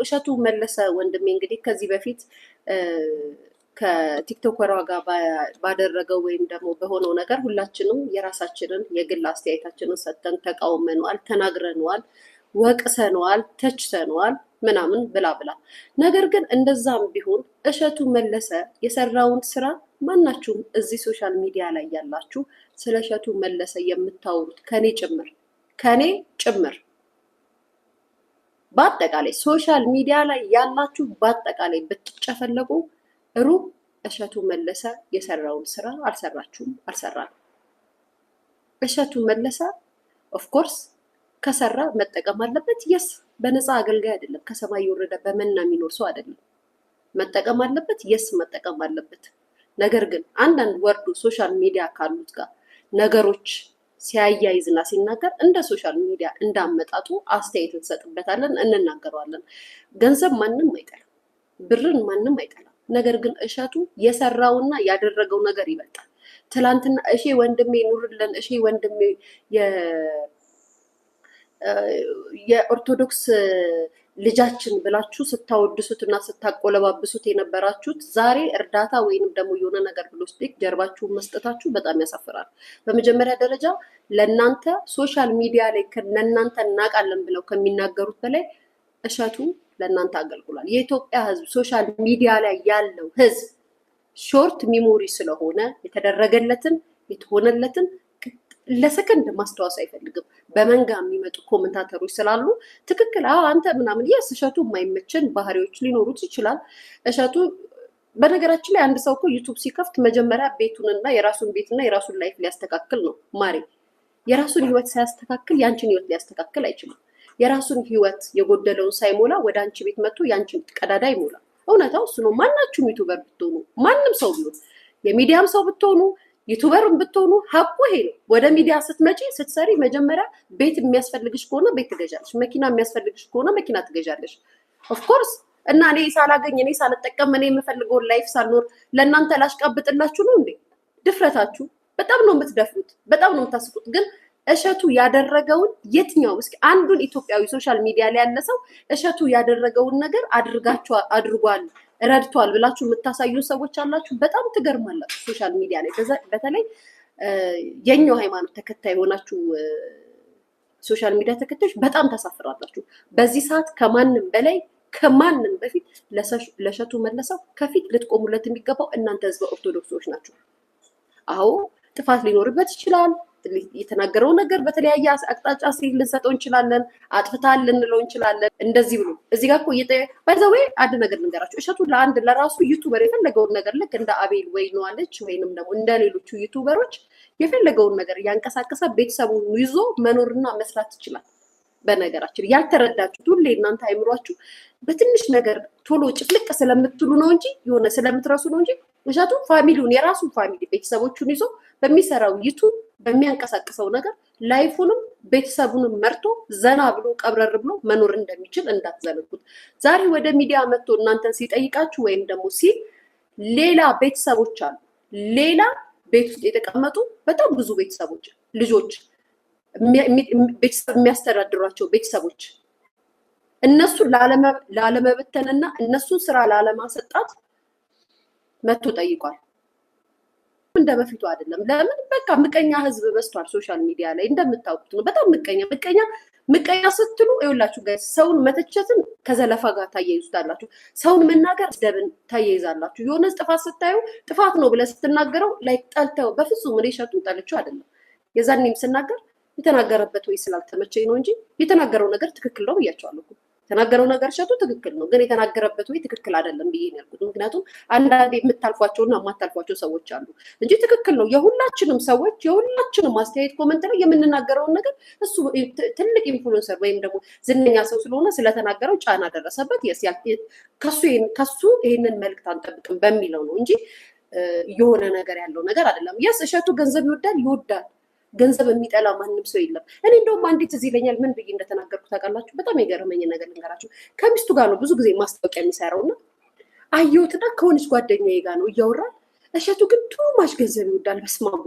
እሸቱ መለሰ ወንድሜ እንግዲህ ከዚህ በፊት ከቲክቶከሯ ጋር ባደረገው ወይም ደግሞ በሆነው ነገር ሁላችንም የራሳችንን የግል አስተያየታችንን ሰጥተን ተቃውመነዋል፣ ተናግረነዋል፣ ወቅሰነዋል፣ ተችተነዋል ምናምን ብላ ብላ። ነገር ግን እንደዛም ቢሆን እሸቱ መለሰ የሰራውን ስራ ማናችሁም እዚህ ሶሻል ሚዲያ ላይ ያላችሁ ስለ እሸቱ መለሰ የምታወሩት ከኔ ጭምር በአጠቃላይ ሶሻል ሚዲያ ላይ ያላችሁ በአጠቃላይ ብትጨፈለቁ ሩብ እሸቱ መለሰ የሰራውን ስራ አልሰራችሁም፣ አልሰራም። እሸቱ መለሰ ኦፍ ኮርስ ከሰራ መጠቀም አለበት። የስ በነፃ አገልጋይ አይደለም፣ ከሰማይ የወረደ በመና የሚኖር ሰው አይደለም። መጠቀም አለበት፣ የስ መጠቀም አለበት። ነገር ግን አንዳንድ ወርዱ ሶሻል ሚዲያ ካሉት ጋር ነገሮች ሲያያይዝና ሲናገር እንደ ሶሻል ሚዲያ እንዳመጣጡ አስተያየት እንሰጥበታለን፣ እንናገረዋለን። ገንዘብ ማንም አይጠላም፣ ብርን ማንም አይጠላም። ነገር ግን እሸቱ የሰራውና ያደረገው ነገር ይበልጣል። ትላንትና እሺ ወንድሜ ኑርልን፣ እሺ ወንድሜ የኦርቶዶክስ ልጃችን ብላችሁ ስታወድሱትና ስታቆለባብሱት የነበራችሁት ዛሬ እርዳታ ወይንም ደግሞ የሆነ ነገር ብሎ ስቴክ ጀርባችሁን መስጠታችሁ በጣም ያሳፍራል። በመጀመሪያ ደረጃ ለእናንተ ሶሻል ሚዲያ ላይ ከእናንተ እናውቃለን ብለው ከሚናገሩት በላይ እሸቱ ለእናንተ አገልግሏል። የኢትዮጵያ ሕዝብ ሶሻል ሚዲያ ላይ ያለው ሕዝብ ሾርት ሚሞሪ ስለሆነ የተደረገለትን የተሆነለትን ለሰከንድ ማስታወስ አይፈልግም። በመንጋ የሚመጡ ኮመንታተሮች ስላሉ ትክክል አንተ ምናምን የስ እሸቱ የማይመችን ባህሪዎች ሊኖሩት ይችላል። እሸቱ በነገራችን ላይ አንድ ሰው እኮ ዩቱብ ሲከፍት መጀመሪያ ቤቱንና የራሱን ቤትና የራሱን ላይፍ ሊያስተካክል ነው። ማሬ የራሱን ህይወት ሳያስተካክል ያንቺን ህይወት ሊያስተካክል አይችልም። የራሱን ህይወት የጎደለውን ሳይሞላ ወደ አንቺ ቤት መጥቶ ያንቺን ቀዳዳ ይሞላል። እውነታው እሱ ነው። ማናችሁም ዩቱበር ብትሆኑ፣ ማንም ሰው ቢሆን፣ የሚዲያም ሰው ብትሆኑ ዩቱበርም ብትሆኑ ሀቁ ይሄ ነው። ወደ ሚዲያ ስትመጪ ስትሰሪ መጀመሪያ ቤት የሚያስፈልግሽ ከሆነ ቤት ትገዣለሽ፣ መኪና የሚያስፈልግሽ ከሆነ መኪና ትገዣለሽ። ኦፍኮርስ እና እኔ ሳላገኝ እኔ ሳልጠቀም እኔ የምፈልገውን ላይፍ ሳልኖር ለእናንተ ላሽቃብጥላችሁ ነው እንዴ? ድፍረታችሁ በጣም ነው የምትደፍሩት፣ በጣም ነው የምታስቁት። ግን እሸቱ ያደረገውን የትኛው እስኪ አንዱን ኢትዮጵያዊ ሶሻል ሚዲያ ላይ ያለ ሰው እሸቱ ያደረገውን ነገር አድርጓል ረድቷል ብላችሁ የምታሳዩ ሰዎች አላችሁ። በጣም ትገርማላችሁ። ሶሻል ሚዲያ ላይ በተለይ የኛው ሃይማኖት ተከታይ የሆናችሁ ሶሻል ሚዲያ ተከታዮች በጣም ታሳፍራላችሁ። በዚህ ሰዓት ከማንም በላይ ከማንም በፊት ለእሸቱ መለሰው ከፊት ልትቆሙለት የሚገባው እናንተ ህዝበ ኦርቶዶክሶች ናቸው። አዎ ጥፋት ሊኖርበት ይችላል። የተናገረው ነገር በተለያየ አቅጣጫ ሲል ልንሰጠው እንችላለን። አጥፍታል ልንለው እንችላለን። እንደዚህ ብሎ እዚህ ጋር እኮ ባይዘዌ አንድ ነገር ልንገራችሁ። እሸቱ ለራሱ ዩቱበር የፈለገውን ነገር ልክ እንደ አቤል ወይ ነዋለች ወይንም ደግሞ እንደ ሌሎቹ ዩቱበሮች የፈለገውን ነገር እያንቀሳቀሰ ቤተሰቡን ይዞ መኖርና መስራት ይችላል። በነገራችን ያልተረዳችሁት ሁሌ እናንተ አይምሯችሁ በትንሽ ነገር ቶሎ ጭፍልቅ ስለምትሉ ነው እንጂ የሆነ ስለምትረሱ ነው እንጂ እሸቱ ፋሚሊውን የራሱን ፋሚሊ ቤተሰቦቹን ይዞ በሚሰራው ዩቱብ በሚያንቀሳቅሰው ነገር ላይፉንም ቤተሰቡንም መርቶ ዘና ብሎ ቀብረር ብሎ መኖር እንደሚችል እንዳትዘነጉት። ዛሬ ወደ ሚዲያ መጥቶ እናንተን ሲጠይቃችሁ ወይም ደግሞ ሲል ሌላ ቤተሰቦች አሉ፣ ሌላ ቤት ውስጥ የተቀመጡ በጣም ብዙ ቤተሰቦች ልጆች ቤተሰብ የሚያስተዳድሯቸው ቤተሰቦች እነሱን ላለመበተንና እነሱን ስራ ላለማሰጣት መጥቶ ጠይቋል። እንደ በፊቱ አይደለም። ለምን በቃ ምቀኛ ህዝብ በዝቷል ሶሻል ሚዲያ ላይ እንደምታውቁት ነው። በጣም ምቀኛ ስትሉ ይኸውላችሁ ጋይስ ሰውን መተቸትን ከዘለፋ ጋር ታያይዙታላችሁ። ሰውን መናገር ስደብን ታያይዛላችሁ። የሆነ ጥፋት ስታዩ ጥፋት ነው ብለህ ስትናገረው ላይ ጠልተው በፍጹም እኔ እሸቱን ጠልቼው አይደለም። የዛኔም ስናገር የተናገረበት ወይ ስላልተመቸኝ ነው እንጂ የተናገረው ነገር ትክክል ነው ብያቸዋለሁ። የተናገረው ነገር እሸቱ ትክክል ነው፣ ግን የተናገረበት ወይ ትክክል አይደለም ብዬ ነው ያልኩት። ምክንያቱም አንዳንዴ የምታልፏቸውና የማታልፏቸው ሰዎች አሉ እንጂ ትክክል ነው። የሁላችንም ሰዎች የሁላችንም አስተያየት ኮመንት ላይ የምንናገረውን ነገር እሱ ትልቅ ኢንፍሉዌንሰር ወይም ደግሞ ዝነኛ ሰው ስለሆነ ስለተናገረው ጫና ደረሰበት ከሱ ይህንን መልዕክት አንጠብቅም በሚለው ነው እንጂ የሆነ ነገር ያለው ነገር አይደለም። የስ እሸቱ ገንዘብ ይወዳል። ገንዘብ የሚጠላ ማንም ሰው የለም። እኔ እንደውም አንዲት እዚህ ይለኛል ምን ብዬ እንደተናገርኩት ታውቃላችሁ? በጣም የገረመኝ ነገር ልንገራችሁ። ከሚስቱ ጋር ነው ብዙ ጊዜ ማስታወቂያ የሚሰራውና አየሁትና ከሆነች ጓደኛዬ ጋር ነው እያወራን እሸቱ ግን ቱማሽ ገንዘብ ይወዳል። በስማሙ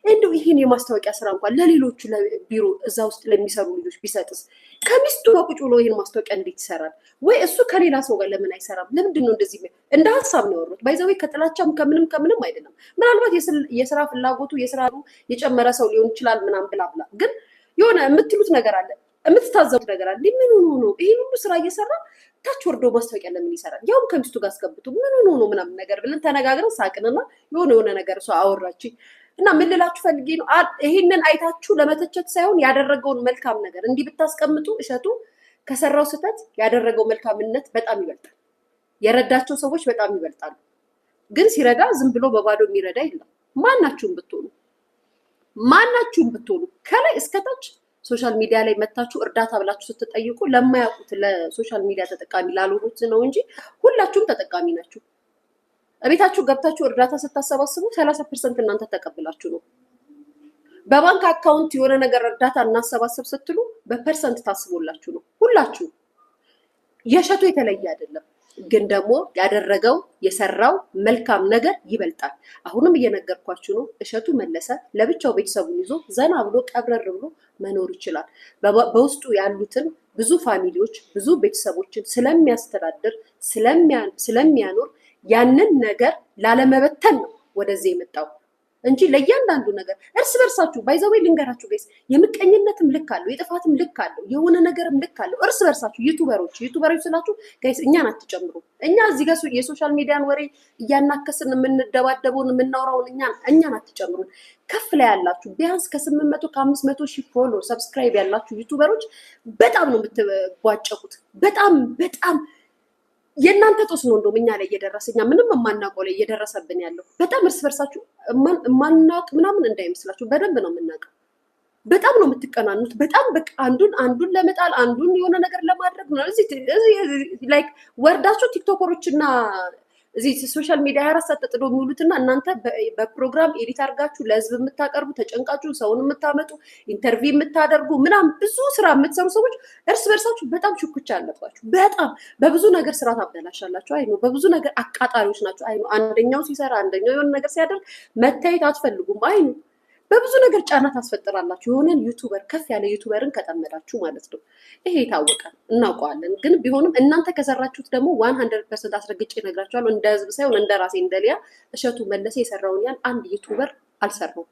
እንደው ይሄን የማስታወቂያ ስራ እንኳን ለሌሎቹ ለቢሮ እዛ ውስጥ ለሚሰሩ ልጆች ቢሰጥስ? ከሚስቱ ጋር ቁጭ ብሎ ይሄን ማስታወቂያ እንዴት ይሰራል? ወይ እሱ ከሌላ ሰው ጋር ለምን አይሰራም? ለምንድን ነው እንደዚህ? እንደ ሀሳብ ነው ያወሩት። ባይዘዌ ከጥላቻም ከምንም አይደለም። ምናልባት የስራ ፍላጎቱ የጨመረ ሰው ሊሆን ይችላል ምናምን ብላ ግን የሆነ የምትሉት ነገር አለ፣ የምትታዘቡት ነገር አለ። ምን ሆኖ ነው ይሄን ሁሉ ስራ እየሰራ ታች ወርዶ ማስታወቂያ ለምን ይሰራል? ያውም ከሚስቱ ጋር አስገብቶ ምን ሆኖ ነው ምናምን ነገር ብለን ተነጋግረን ሳቅንና የሆነ ነገር ሰው አወራች እና ምን ልላችሁ ፈልጌ ነው፣ ይሄንን አይታችሁ ለመተቸት ሳይሆን ያደረገውን መልካም ነገር እንዲህ ብታስቀምጡ እሸቱ ከሰራው ስህተት ያደረገው መልካምነት በጣም ይበልጣል። የረዳቸው ሰዎች በጣም ይበልጣሉ። ግን ሲረዳ ዝም ብሎ በባዶ የሚረዳ የለም። ማናችሁም ብትሆኑ ከላይ እስከታች ሶሻል ሚዲያ ላይ መታችሁ እርዳታ ብላችሁ ስትጠይቁ ለማያውቁት ለሶሻል ሚዲያ ተጠቃሚ ላልሆኑት ነው እንጂ ሁላችሁም ተጠቃሚ ናችሁ። እቤታችሁ ገብታችሁ እርዳታ ስታሰባስቡ 30% እናንተ ተቀብላችሁ ነው። በባንክ አካውንት የሆነ ነገር እርዳታ እናሰባስብ ስትሉ በፐርሰንት ታስቦላችሁ ነው። ሁላችሁ የእሸቱ የተለየ አይደለም። ግን ደግሞ ያደረገው የሰራው መልካም ነገር ይበልጣል። አሁንም እየነገርኳችሁ ነው። እሸቱ መለሰ ለብቻው ቤተሰቡን ይዞ ዘና ብሎ ቀብረር ብሎ መኖር ይችላል። በውስጡ ያሉትን ብዙ ፋሚሊዎች ብዙ ቤተሰቦችን ስለሚያስተዳድር ስለሚያኖር ያንን ነገር ላለመበተን ነው ወደዚህ የመጣው እንጂ ለእያንዳንዱ ነገር እርስ በርሳችሁ ባይዘዌ ልንገራችሁ ጋይስ፣ የምቀኝነትም ልክ አለው፣ የጥፋትም ልክ አለው፣ የሆነ ነገርም ልክ አለው። እርስ በርሳችሁ ዩቱበሮች ስላችሁ ጋይስ እኛን አትጨምሩ። እኛ እዚህ ጋር የሶሻል ሚዲያን ወሬ እያናከስን የምንደባደበውን የምናወራውን እኛን አትጨምሩን። ከፍ ላይ ያላችሁ ቢያንስ ከ800 ከ500 ሺህ ፎሎ ሰብስክራይብ ያላችሁ ዩቱበሮች በጣም ነው የምትቧጨቁት። በጣም የእናንተ ጦስ ነው እንደውም እኛ ላይ እየደረሰ እኛ ምንም የማናውቀው ላይ እየደረሰብን ያለው። በጣም እርስ በርሳችሁ የማናውቅ ምናምን እንዳይመስላችሁ በደንብ ነው የምናውቀው። በጣም ነው የምትቀናኑት። በጣም በቃ አንዱን ለመጣል አንዱን የሆነ ነገር ለማድረግ ነው። እዚህ ላይክ ወርዳችሁ ቲክቶከሮችና እዚህ ሶሻል ሚዲያ 24 ሰዓት ተጥዶ የሚውሉትና እናንተ በፕሮግራም ኤዲት አድርጋችሁ ለህዝብ የምታቀርቡ ተጨንቃችሁ ሰውን የምታመጡ ኢንተርቪው የምታደርጉ ምናምን ብዙ ስራ የምትሰሩ ሰዎች እርስ በርሳችሁ በጣም ሽኩቻ አለባችሁ። በጣም በብዙ ነገር ስራ ታበላሻላችሁ። አይ ነው በብዙ ነገር አቃጣሪዎች ናቸው። አይ ነው አንደኛው ሲሰራ አንደኛው የሆነ ነገር ሲያደርግ መታየት አትፈልጉም። አይ ነው በብዙ ነገር ጫና ታስፈጥራላችሁ። የሆነን ዩቱበር ከፍ ያለ ዩቱበርን ከጠመዳችሁ ማለት ነው። ይሄ የታወቀ እናውቀዋለን። ግን ቢሆንም እናንተ ከሰራችሁት ደግሞ 100% አስረግጬ እነግራችኋለሁ። እንደ ህዝብ ሳይሆን እንደ ራሴ እንደሊያ እሸቱ መለሰ የሰራውን ያን አንድ ዩቱበር አልሰራውም።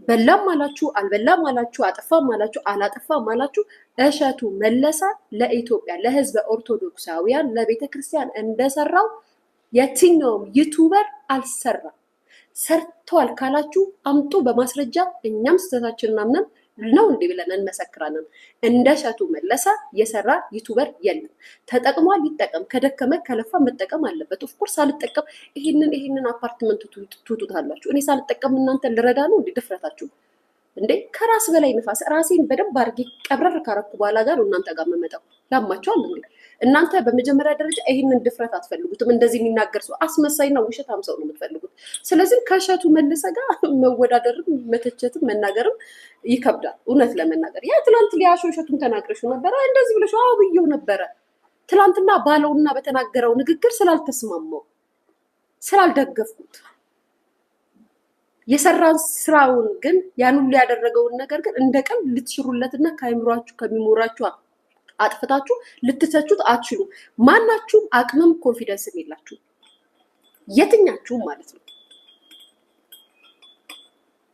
በላም አላችሁ አልበላም አላችሁ አጠፋም አላችሁ አላጠፋም አላችሁ እሸቱ መለሰ ለኢትዮጵያ ለህዝበ ኦርቶዶክሳውያን ለቤተክርስቲያን እንደሰራው የትኛውም ዩቱበር አልሰራም። ሰርተዋል ካላችሁ አምጡ በማስረጃ። እኛም ስህተታችንን አምነን ነው እንዲህ ብለን እንመሰክራለን። እንደ እሸቱ መለሰ የሰራ ዩቱበር የለም። ተጠቅሟል፣ ይጠቀም። ከደከመ ከለፋ መጠቀም አለበት። ኦፍኮርስ ሳልጠቀም ይሄንን አፓርትመንት ትውጡታላችሁ። እኔ ሳልጠቀም እናንተ ልረዳ ነው እንዴ? ድፍረታችሁ እንዴ! ከራስ በላይ ንፋስ። ራሴን በደንብ አድርጌ ቀብረር ካረኩ በኋላ ጋር እናንተ ጋር መመጣው ያማቸዋል እንዴ? እናንተ በመጀመሪያ ደረጃ ይሄንን ድፍረት አትፈልጉትም። እንደዚህ የሚናገር ሰው አስመሳይና ውሸታም ሰው ነው የምትፈልጉት። ስለዚህ ከእሸቱ መለሰ ጋር መወዳደርም መተቸትም መናገርም ይከብዳል። እውነት ለመናገር ያ ትናንት ሊያሾ እሸቱን ተናግረሽው ነበረ እንደዚህ ብለሽ አዎ ብዬው ነበረ። ትናንትና ባለውና በተናገረው ንግግር ስላልተስማማው ስላልደገፍኩት የሰራን ስራውን ግን ያን ሁሉ ያደረገውን ነገር ግን እንደ ቀን ልትሽሩለትና ከአይምሯችሁ ከሚሞራችሁ አጥፍታችሁ ልትተቹት አትችሉ። ማናችሁም አቅምም ኮንፊደንስም የላችሁ የትኛችሁም ማለት ነው።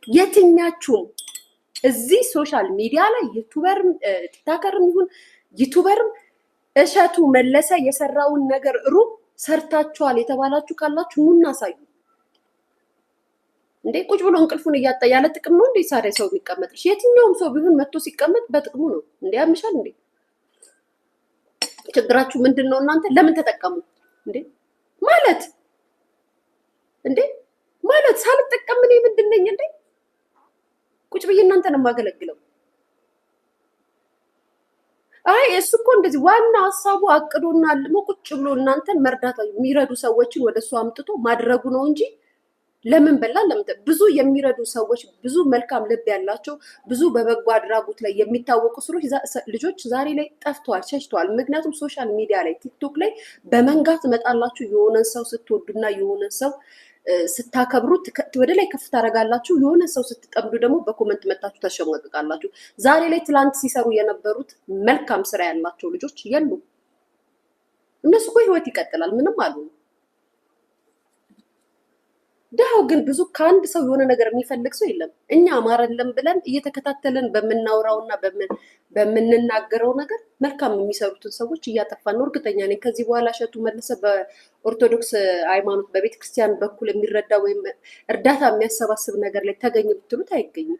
የትኛችሁም እዚህ ሶሻል ሚዲያ ላይ ዩቱበርም ቲክቶከርም ይሁን ዩቱበርም እሸቱ መለሰ የሰራውን ነገር ሩብ ሰርታችኋል የተባላችሁ ካላችሁ ኑና አሳዩ። እንዴ ቁጭ ብሎ እንቅልፉን እያጣ ያለ ጥቅም ነው እንዴ ሳሪያ ሰው የሚቀመጥሽ? የትኛውም ሰው ቢሆን መጥቶ ሲቀመጥ በጥቅሙ ነው እንዴ? ያምሻል እንዴ? ችግራችሁ ምንድነው? እናንተ ለምን ተጠቀሙ እንዴ? ማለት ሳልጠቀም እኔ ምንድነኝ እንዴ? ቁጭ ብዬ እናንተን የማገለግለው? አይ እሱ እኮ እንደዚህ ዋና ሀሳቡ አቅዶና አልሞ ቁጭ ብሎ እናንተን መርዳት የሚረዱ ሰዎችን ወደሱ አምጥቶ ማድረጉ ነው እንጂ ለምን በላ ብዙ የሚረዱ ሰዎች ብዙ መልካም ልብ ያላቸው ብዙ በበጎ አድራጎት ላይ የሚታወቁ ልጆች ዛሬ ላይ ጠፍተዋል፣ ሸሽተዋል። ምክንያቱም ሶሻል ሚዲያ ላይ ቲክቶክ ላይ በመንጋት መጣላችሁ የሆነን ሰው ስትወዱና የሆነን ሰው ስታከብሩት ወደ ላይ ከፍ ታደርጋላችሁ። የሆነ ሰው ስትጠምዱ ደግሞ በኮመንት መታችሁ ታሸማቅቃላችሁ። ዛሬ ላይ ትላንት ሲሰሩ የነበሩት መልካም ስራ ያላቸው ልጆች የሉም። እነሱ እኮ ህይወት ይቀጥላል፣ ምንም አሉ። ድሃው ግን ብዙ ከአንድ ሰው የሆነ ነገር የሚፈልግ ሰው የለም። እኛ አማረልን ብለን እየተከታተልን በምናወራውና በምንናገረው ነገር መልካም የሚሰሩትን ሰዎች እያጠፋን ነው። እርግጠኛ ነኝ ከዚህ በኋላ እሸቱ መለሰ በኦርቶዶክስ ሃይማኖት በቤተክርስቲያን በኩል የሚረዳ ወይም እርዳታ የሚያሰባስብ ነገር ላይ ተገኘ ብትሉት አይገኝም።